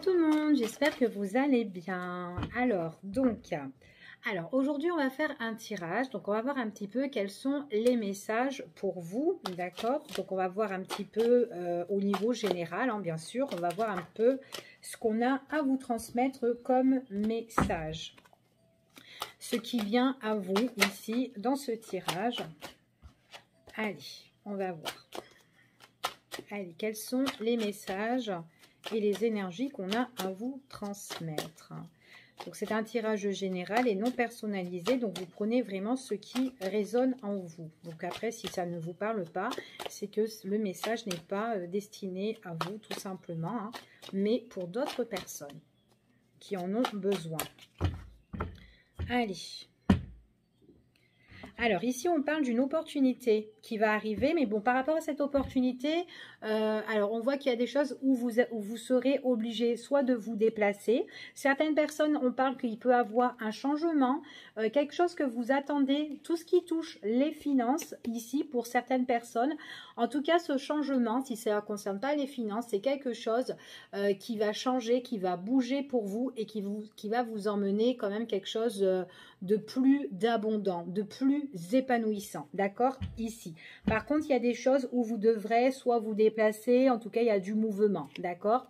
tout le monde, j'espère que vous allez bien. Alors aujourd'hui on va faire un tirage, donc on va voir un petit peu quels sont les messages pour vous, d'accord? Donc on va voir un petit peu au niveau général, hein, bien sûr, on va voir un peu ce qu'on a à vous transmettre comme message. Ce qui vient à vous ici dans ce tirage. Allez, on va voir. Allez, quels sont les messages et les énergies qu'on a à vous transmettre. Donc c'est un tirage général et non personnalisé, donc vous prenez vraiment ce qui résonne en vous. Donc après, si ça ne vous parle pas, c'est que le message n'est pas destiné à vous tout simplement, hein, mais pour d'autres personnes qui en ont besoin. Allez. Alors ici on parle d'une opportunité qui va arriver, mais bon, par rapport à cette opportunité, alors on voit qu'il y a des choses où vous serez obligé soit de vous déplacer. Certaines personnes, on parle qu'il peut avoir un changement, quelque chose que vous attendez, tout ce qui touche les finances ici pour certaines personnes. En tout cas, ce changement, si ça ne concerne pas les finances, c'est quelque chose qui va changer, qui va bouger pour vous et qui va vous emmener quand même quelque chose de plus d'abondant, de plus épanouissant, d'accord? Ici. Par contre, il y a des choses où vous devrez soit vous déplacer, en tout cas, il y a du mouvement, d'accord?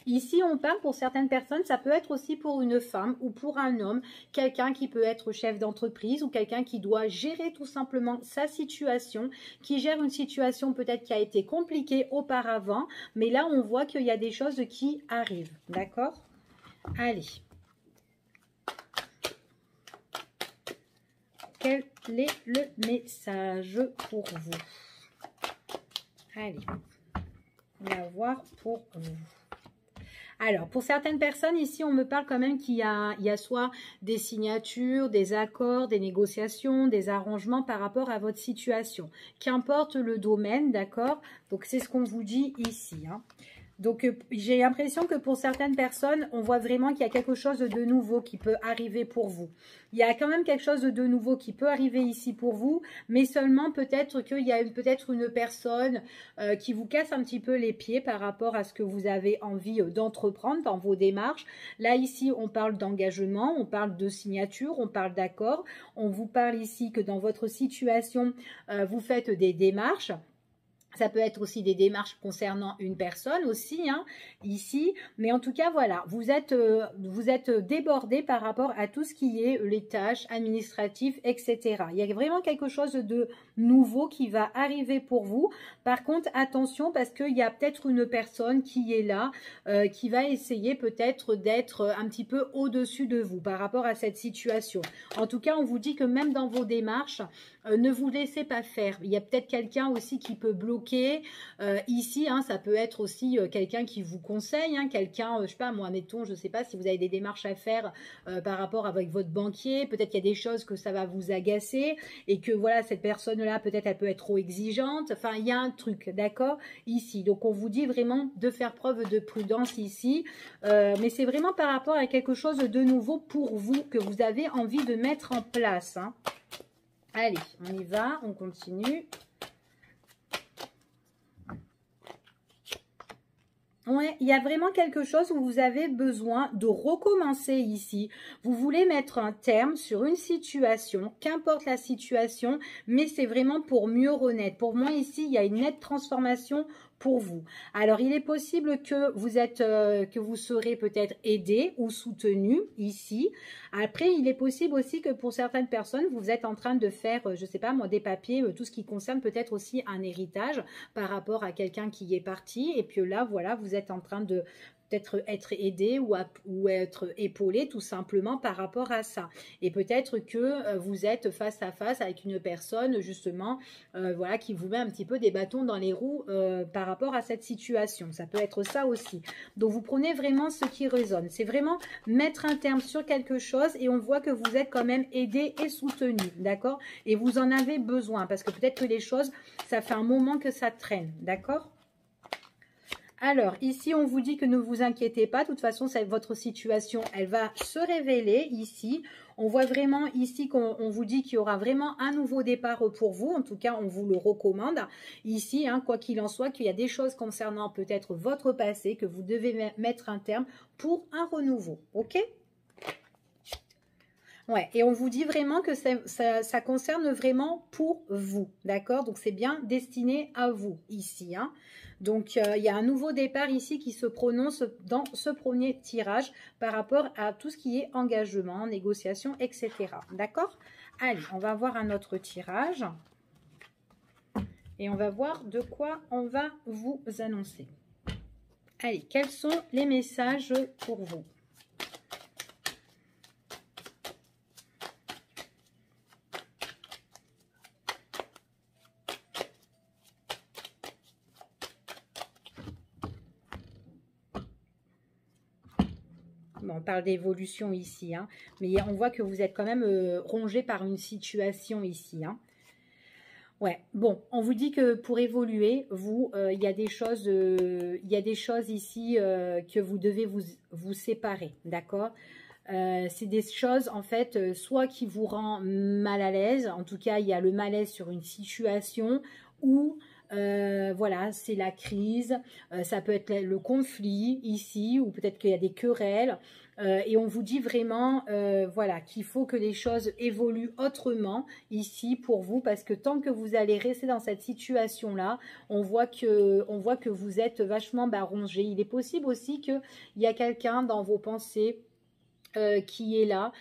Ici, on parle pour certaines personnes, ça peut être aussi pour une femme ou pour un homme, quelqu'un qui peut être chef d'entreprise ou quelqu'un qui doit gérer tout simplement sa situation, qui gère une situation peut-être qui a été compliquée auparavant, mais là, on voit qu'il y a des choses qui arrivent, d'accord? Allez. Quel est le message pour vous? Allez, on va voir pour vous. Alors, pour certaines personnes, ici, on me parle quand même qu'il y a soit des signatures, des accords, des négociations, des arrangements par rapport à votre situation. Qu'importe le domaine, d'accord? Donc, c'est ce qu'on vous dit ici, hein. Donc, j'ai l'impression que pour certaines personnes, on voit vraiment qu'il y a quelque chose de nouveau qui peut arriver pour vous. Il y a quand même quelque chose de nouveau qui peut arriver ici pour vous, mais seulement peut-être qu'il y a peut-être une personne qui vous casse un petit peu les pieds par rapport à ce que vous avez envie d'entreprendre dans vos démarches. Là, ici, on parle d'engagement, on parle de signature, on parle d'accord. On vous parle ici que dans votre situation, vous faites des démarches. Ça peut être aussi des démarches concernant une personne aussi, hein, ici. Mais en tout cas, voilà, vous êtes débordé par rapport à tout ce qui est les tâches administratives, etc. Il y a vraiment quelque chose de nouveau qui va arriver pour vous. Par contre, attention, parce qu'il y a peut-être une personne qui est là, qui va essayer peut-être d'être un petit peu au-dessus de vous par rapport à cette situation. En tout cas, on vous dit que même dans vos démarches, ne vous laissez pas faire. Il y a peut-être quelqu'un aussi qui peut bloquer. Ici, hein, ça peut être aussi quelqu'un qui vous conseille, hein, quelqu'un, je sais pas, moi, mettons, je sais pas si vous avez des démarches à faire par rapport avec votre banquier. Peut-être qu'il y a des choses que ça va vous agacer et que voilà, cette personne-là, peut-être elle peut être trop exigeante. Enfin, il y a un truc, d'accord, ici. Donc, on vous dit vraiment de faire preuve de prudence ici. Mais c'est vraiment par rapport à quelque chose de nouveau pour vous que vous avez envie de mettre en place, hein. Allez, on y va, on continue. Ouais, il y a vraiment quelque chose où vous avez besoin de recommencer ici. Vous voulez mettre un terme sur une situation, qu'importe la situation, mais c'est vraiment pour mieux renaître. Pour moi, ici, il y a une nette transformation pour vous. Alors, il est possible que vous serez peut-être aidé ou soutenu ici. Après, il est possible aussi que pour certaines personnes, vous êtes en train de faire, je ne sais pas moi, des papiers, tout ce qui concerne peut-être aussi un héritage par rapport à quelqu'un qui est parti. Et puis là, voilà, vous êtes en train de peut-être être aidé ou être épaulé tout simplement par rapport à ça. Et peut-être que vous êtes face à face avec une personne justement voilà, qui vous met un petit peu des bâtons dans les roues par rapport à cette situation. Ça peut être ça aussi. Donc vous prenez vraiment ce qui résonne. C'est vraiment mettre un terme sur quelque chose et on voit que vous êtes quand même aidé et soutenu, d'accord? Et vous en avez besoin parce que peut-être que les choses, ça fait un moment que ça traîne, d'accord? Alors, ici, on vous dit que ne vous inquiétez pas. De toute façon, votre situation, elle va se révéler ici. On voit vraiment ici qu'on vous dit qu'il y aura vraiment un nouveau départ pour vous. En tout cas, on vous le recommande. Ici, hein, quoi qu'il en soit, qu'il y a des choses concernant peut-être votre passé que vous devez mettre un terme pour un renouveau. OK ? Ouais, et on vous dit vraiment que ça concerne vraiment pour vous, d'accord? Donc, c'est bien destiné à vous ici, hein. Donc, il y a un nouveau départ ici qui se prononce dans ce premier tirage par rapport à tout ce qui est engagement, négociation, etc. D'accord? Allez, on va voir un autre tirage. Et on va voir de quoi on va vous annoncer. Allez, quels sont les messages pour vous? Bon, on parle d'évolution ici, hein, mais on voit que vous êtes quand même rongé par une situation ici, hein. Ouais, bon, on vous dit que pour évoluer, vous, il y a des choses ici que vous devez vous séparer, d'accord? C'est des choses, en fait, soit qui vous rend mal à l'aise, en tout cas, il y a le malaise sur une situation, ou voilà, c'est la crise, ça peut être le conflit ici, ou peut-être qu'il y a des querelles, et on vous dit vraiment, voilà, qu'il faut que les choses évoluent autrement ici pour vous, parce que tant que vous allez rester dans cette situation-là, on voit que vous êtes vachement rongé. Il est possible aussi qu'il y a quelqu'un dans vos pensées qui est là,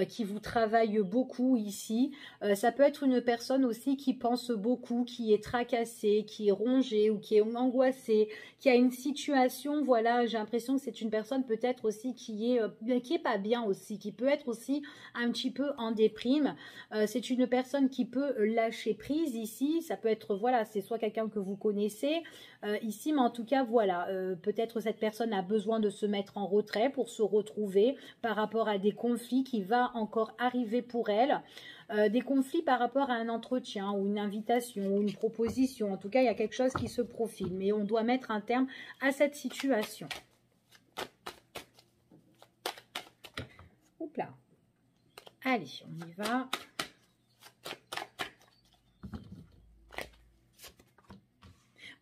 qui vous travaille beaucoup ici. Ça peut être une personne aussi qui pense beaucoup, qui est tracassée, qui est rongée ou qui est angoissée, qui a une situation, voilà, j'ai l'impression que c'est une personne peut-être aussi qui est pas bien aussi, qui peut être aussi un petit peu en déprime. C'est une personne qui peut lâcher prise ici, ça peut être, voilà, c'est soit quelqu'un que vous connaissez ici, mais en tout cas, voilà, peut-être cette personne a besoin de se mettre en retrait pour se retrouver par rapport à des conflits qui va encore arriver pour elle, des conflits par rapport à un entretien ou une invitation ou une proposition. En tout cas, il y a quelque chose qui se profile, mais on doit mettre un terme à cette situation. Oups là. Allez, on y va.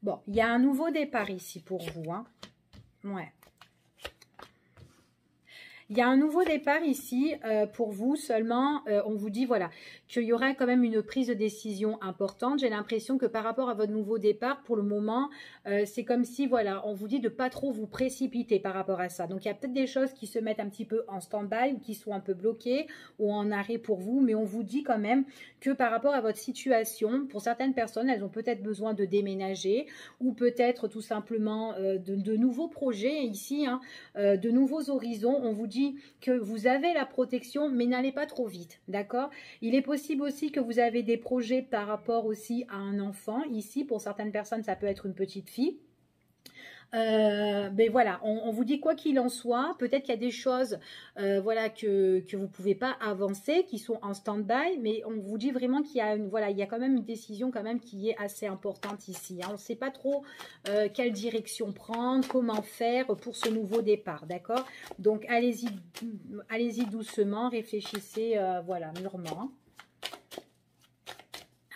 Bon, il y a un nouveau départ ici pour vous, hein. Ouais. Il y a un nouveau départ ici pour vous, seulement on vous dit voilà qu'il y aura quand même une prise de décision importante. J'ai l'impression que par rapport à votre nouveau départ, pour le moment, c'est comme si voilà, on vous dit de pas trop vous précipiter par rapport à ça. Donc il y a peut-être des choses qui se mettent un petit peu en stand-by ou qui sont un peu bloquées ou en arrêt pour vous, mais on vous dit quand même que par rapport à votre situation, pour certaines personnes, elles ont peut-être besoin de déménager ou peut-être tout simplement de nouveaux projets ici, hein, de nouveaux horizons. On vous dit que vous avez la protection, mais n'allez pas trop vite, d'accord? Il est possible aussi que vous avez des projets par rapport aussi à un enfant. Ici, pour certaines personnes, ça peut être une petite fille. Mais voilà, on vous dit quoi qu'il en soit, peut-être qu'il y a des choses voilà, que vous ne pouvez pas avancer, qui sont en stand-by, mais on vous dit vraiment qu'il y a voilà, il y a quand même une décision quand même qui est assez importante ici, hein. On ne sait pas trop quelle direction prendre, comment faire pour ce nouveau départ, d'accord? Donc allez-y doucement, réfléchissez voilà, mûrement.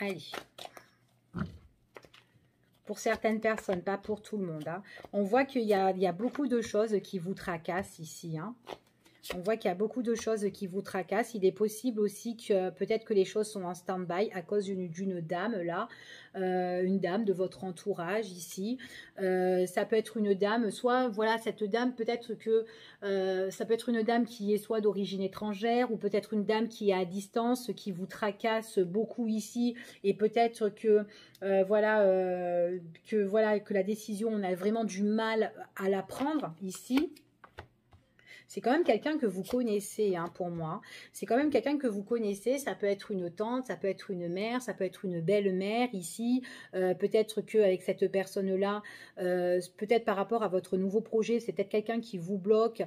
Allez. Pour certaines personnes, pas pour tout le monde, hein. On voit qu'il y a beaucoup de choses qui vous tracassent ici, hein. On voit qu'il y a beaucoup de choses qui vous tracassent. Il est possible aussi que peut-être que les choses sont en stand-by à cause d'une dame là, une dame de votre entourage ici. Ça peut être une dame, soit voilà, cette dame peut-être que ça peut être une dame qui est soit d'origine étrangère ou peut-être une dame qui est à distance, qui vous tracasse beaucoup ici et peut-être que voilà, que la décision, on a vraiment du mal à la prendre ici. C'est quand même quelqu'un que vous connaissez, hein, pour moi. C'est quand même quelqu'un que vous connaissez. Ça peut être une tante, ça peut être une mère, ça peut être une belle-mère ici. Peut-être qu'avec cette personne-là, peut-être par rapport à votre nouveau projet, c'est peut-être quelqu'un qui vous bloque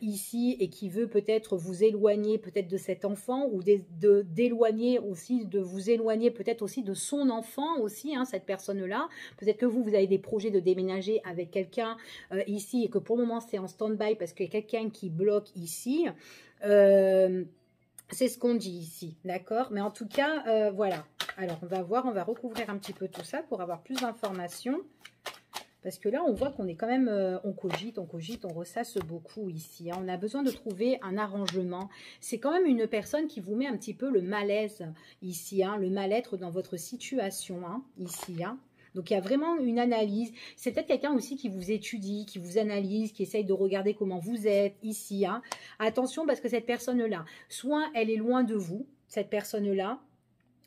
ici et qui veut peut-être vous éloigner peut-être de cet enfant ou d'éloigner aussi, de vous éloigner peut-être aussi de son enfant aussi, hein, cette personne-là. Peut-être que vous avez des projets de déménager avec quelqu'un ici et que pour le moment c'est en stand-by parce qu'il y a quelqu'un qui bloque ici. C'est ce qu'on dit ici, d'accord? Mais en tout cas, voilà. Alors, on va voir, on va recouvrir un petit peu tout ça pour avoir plus d'informations. Parce que là, on voit qu'on est quand même, on cogite, on ressasse beaucoup ici. Hein. On a besoin de trouver un arrangement. C'est quand même une personne qui vous met un petit peu le malaise ici, hein, le mal-être dans votre situation, hein, ici, hein. Donc, il y a vraiment une analyse. C'est peut-être quelqu'un aussi qui vous étudie, qui vous analyse, qui essaye de regarder comment vous êtes ici. Hein. Attention, parce que cette personne-là, soit elle est loin de vous, cette personne-là,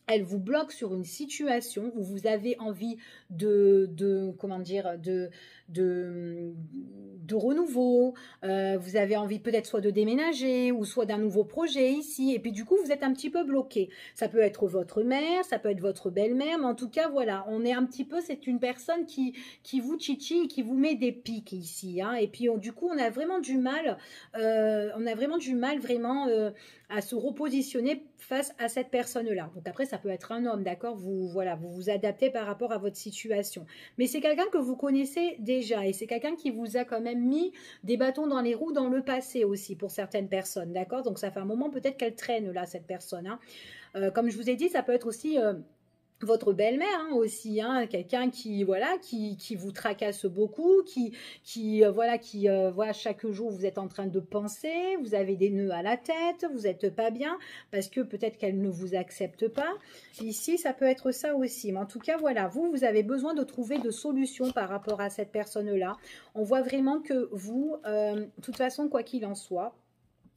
elle vous bloque sur une situation où vous avez envie comment dire, de renouveau, vous avez envie peut-être soit de déménager ou soit d'un nouveau projet ici, et puis du coup vous êtes un petit peu bloqué. Ça peut être votre mère, ça peut être votre belle-mère, mais en tout cas voilà, on est un petit peu, c'est une personne qui vous titille, qui vous met des pics ici, hein, et puis du coup on a vraiment du mal, vraiment à se repositionner face à cette personne-là. Donc après, ça peut être un homme, d'accord? Voilà, vous vous adaptez par rapport à votre situation. Mais c'est quelqu'un que vous connaissez déjà et c'est quelqu'un qui vous a quand même mis des bâtons dans les roues dans le passé aussi pour certaines personnes, d'accord? Donc ça fait un moment peut-être qu'elle traîne là, cette personne. Hein. Comme je vous ai dit, ça peut être aussi... votre belle-mère hein, aussi, hein, quelqu'un qui voilà qui vous tracasse beaucoup, voilà chaque jour vous êtes en train de penser, vous avez des nœuds à la tête, vous n'êtes pas bien parce que peut-être qu'elle ne vous accepte pas. Ici ça peut être ça aussi, mais en tout cas voilà, vous avez besoin de trouver de solutions par rapport à cette personne-là. On voit vraiment que vous, de toute façon quoi qu'il en soit,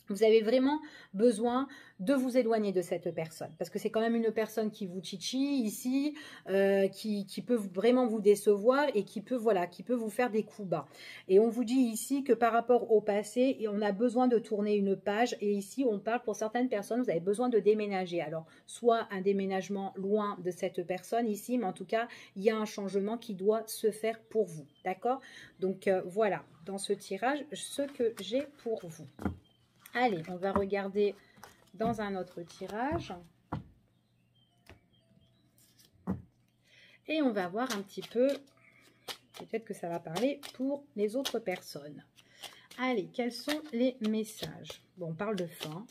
vous avez vraiment besoin de vous éloigner de cette personne. Parce que c'est quand même une personne qui vous titille ici, qui peut vraiment vous décevoir et qui peut vous faire des coups bas. Et on vous dit ici que par rapport au passé, on a besoin de tourner une page. Et ici, on parle pour certaines personnes, vous avez besoin de déménager. Alors, soit un déménagement loin de cette personne ici, mais en tout cas, il y a un changement qui doit se faire pour vous. D'accord? Donc, voilà, dans ce tirage, ce que j'ai pour vous. Allez, on va regarder dans un autre tirage. Et on va voir un petit peu, peut-être que ça va parler pour les autres personnes. Allez, quels sont les messages? Bon, on parle de fin.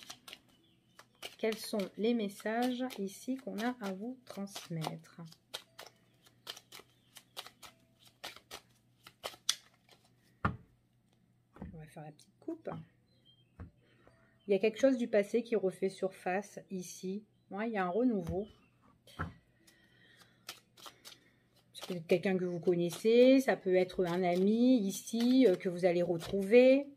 Quels sont les messages ici qu'on a à vous transmettre? On va faire la petite coupe. Il y a quelque chose du passé qui refait surface ici. Ouais, il y a un renouveau. Ça peut être quelqu'un que vous connaissez. Ça peut être un ami ici que vous allez retrouver.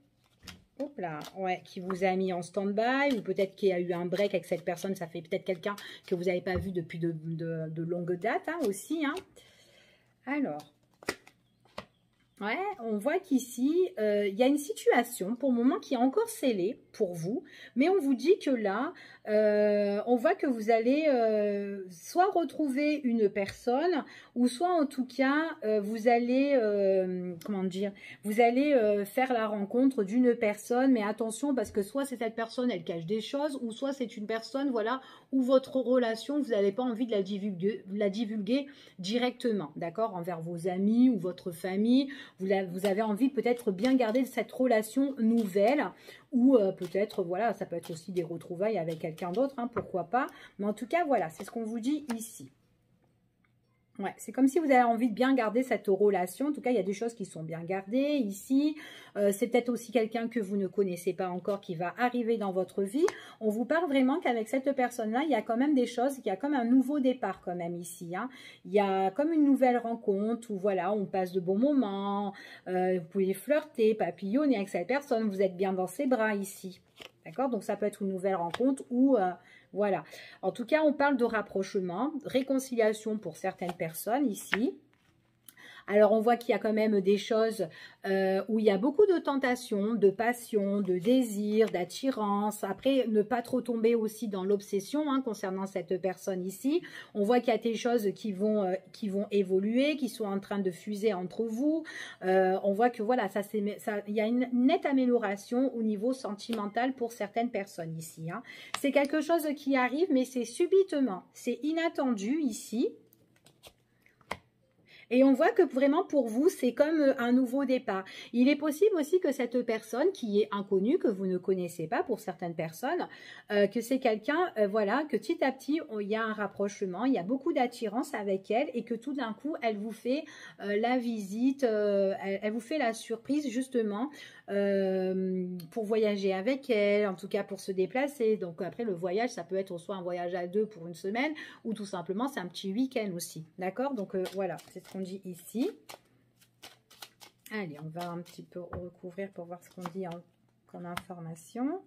Hop là, ouais, qui vous a mis en stand-by. Ou peut-être qu'il y a eu un break avec cette personne. Ça fait peut-être quelqu'un que vous n'avez pas vu depuis de longue date hein, aussi. Hein. Alors. Ouais, on voit qu'ici, il y a une situation pour le moment qui est encore scellée pour vous. Mais on vous dit que là, on voit que vous allez soit retrouver une personne ou soit en tout cas, vous allez, comment dire, vous allez faire la rencontre d'une personne. Mais attention parce que soit c'est cette personne, elle cache des choses ou soit c'est une personne, voilà, où votre relation, vous n'avez pas envie de la divulguer directement, d'accord, envers vos amis ou votre famille. Vous avez envie peut-être bien garder cette relation nouvelle ou peut-être, voilà, ça peut être aussi des retrouvailles avec quelqu'un d'autre, hein, pourquoi pas. Mais en tout cas, voilà, c'est ce qu'on vous dit ici. Ouais, c'est comme si vous avez envie de bien garder cette relation. En tout cas, il y a des choses qui sont bien gardées ici. C'est peut-être aussi quelqu'un que vous ne connaissez pas encore qui va arriver dans votre vie. On vous parle vraiment qu'avec cette personne-là, il y a quand même des choses, il y a comme un nouveau départ quand même ici. Hein. Il y a comme une nouvelle rencontre où voilà, on passe de bons moments. Vous pouvez flirter, papillonner avec cette personne. Vous êtes bien dans ses bras ici. D'accord? Donc, ça peut être une nouvelle rencontre ou... voilà. En tout cas, on parle de rapprochement, réconciliation pour certaines personnes ici. Alors, on voit qu'il y a quand même des choses où il y a beaucoup de tentations, de passion, de désir, d'attirance. Après, ne pas trop tomber aussi dans l'obsession hein, concernant cette personne ici. On voit qu'il y a des choses qui vont évoluer, qui sont en train de fuser entre vous. On voit que voilà, il y a une nette amélioration au niveau sentimental pour certaines personnes ici. Hein. C'est quelque chose qui arrive, mais c'est subitement, c'est inattendu ici. Et on voit que vraiment pour vous, c'est comme un nouveau départ. Il est possible aussi que cette personne qui est inconnue, que vous ne connaissez pas pour certaines personnes, que c'est quelqu'un, voilà, que petit à petit, il y a un rapprochement, il y a beaucoup d'attirance avec elle et que tout d'un coup, elle vous fait la visite, elle vous fait la surprise justement pour voyager avec elle, en tout cas pour se déplacer. Donc après, le voyage, ça peut être soit un voyage à deux pour une semaine ou tout simplement, c'est un petit week-end aussi. D'accord? Donc voilà, c'est ce qu'on dit ici. Allez, on va un petit peu recouvrir pour voir ce qu'on dit comme information.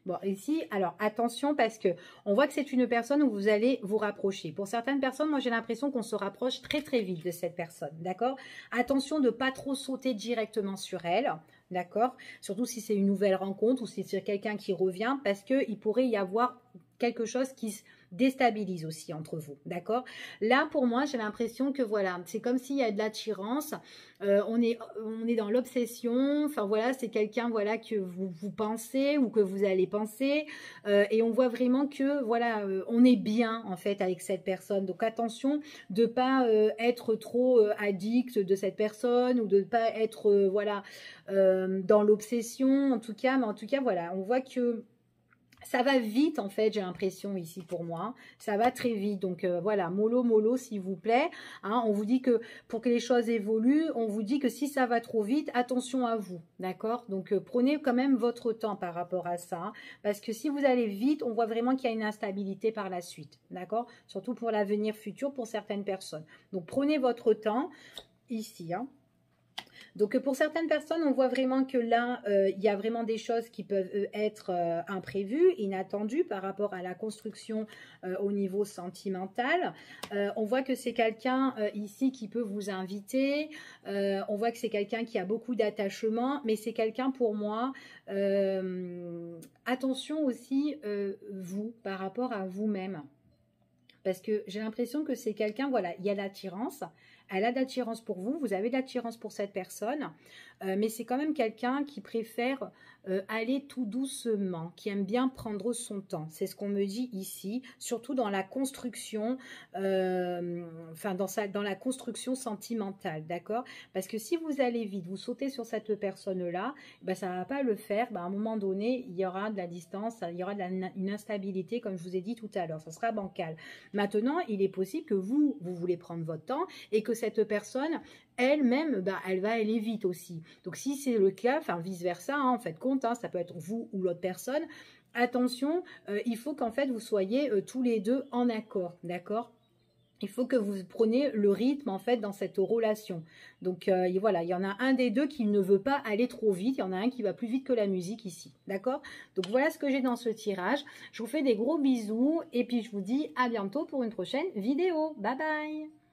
Bon, ici, alors attention parce que on voit que c'est une personne où vous allez vous rapprocher. Pour certaines personnes, moi j'ai l'impression qu'on se rapproche très très vite de cette personne, d'accord? Attention de ne pas trop sauter directement sur elle, d'accord? Surtout si c'est une nouvelle rencontre ou si c'est quelqu'un qui revient parce qu'il pourrait y avoir quelque chose qui se déstabilise aussi entre vous, d'accord? Là, pour moi, j'ai l'impression que voilà, c'est comme s'il y a de l'attirance, on est dans l'obsession, enfin voilà, c'est quelqu'un voilà que vous pensez ou que vous allez penser, et on voit vraiment que voilà, on est bien en fait avec cette personne. Donc attention de pas être trop addict de cette personne ou de pas être voilà dans l'obsession en tout cas, mais en tout cas voilà, on voit que ça va vite en fait, j'ai l'impression ici pour moi. Ça va très vite. Donc voilà, mollo, mollo s'il vous plaît. Hein, on vous dit que pour que les choses évoluent, on vous dit que si ça va trop vite, attention à vous. D'accord? Donc prenez quand même votre temps par rapport à ça. Hein, parce que si vous allez vite, on voit vraiment qu'il y a une instabilité par la suite. D'accord? Surtout pour l'avenir futur pour certaines personnes. Donc prenez votre temps ici. Hein. Donc, pour certaines personnes, on voit vraiment que là, il y a vraiment des choses qui peuvent être imprévues, inattendues par rapport à la construction au niveau sentimental. On voit que c'est quelqu'un ici qui peut vous inviter. On voit que c'est quelqu'un qui a beaucoup d'attachement, mais c'est quelqu'un pour moi. Attention aussi, vous, par rapport à vous-même. Parce que j'ai l'impression que c'est quelqu'un, voilà, il y a l'attirance. Elle a d'attirance pour vous, vous avez d'attirance pour cette personne, mais c'est quand même quelqu'un qui préfère aller tout doucement, qui aime bien prendre son temps. C'est ce qu'on me dit ici, surtout dans la construction, enfin dans la construction sentimentale, d'accord? Parce que si vous allez vite, vous sautez sur cette personne-là, ben, ça ne va pas le faire. Ben, à un moment donné, il y aura de la distance, il y aura une instabilité, comme je vous ai dit tout à l'heure, ça sera bancal. Maintenant, il est possible que vous voulez prendre votre temps et que cette personne, elle-même, bah, elle va aller vite aussi. Donc, si c'est le cas, enfin, vice-versa, hein, en fait, compte, hein, ça peut être vous ou l'autre personne. Attention, il faut qu'en fait, vous soyez tous les deux en accord, d'accord? Il faut que vous preniez le rythme, en fait, dans cette relation. Donc, voilà, il y en a un des deux qui ne veut pas aller trop vite. Il y en a un qui va plus vite que la musique ici, d'accord? Donc, voilà ce que j'ai dans ce tirage. Je vous fais des gros bisous et puis je vous dis à bientôt pour une prochaine vidéo. Bye bye!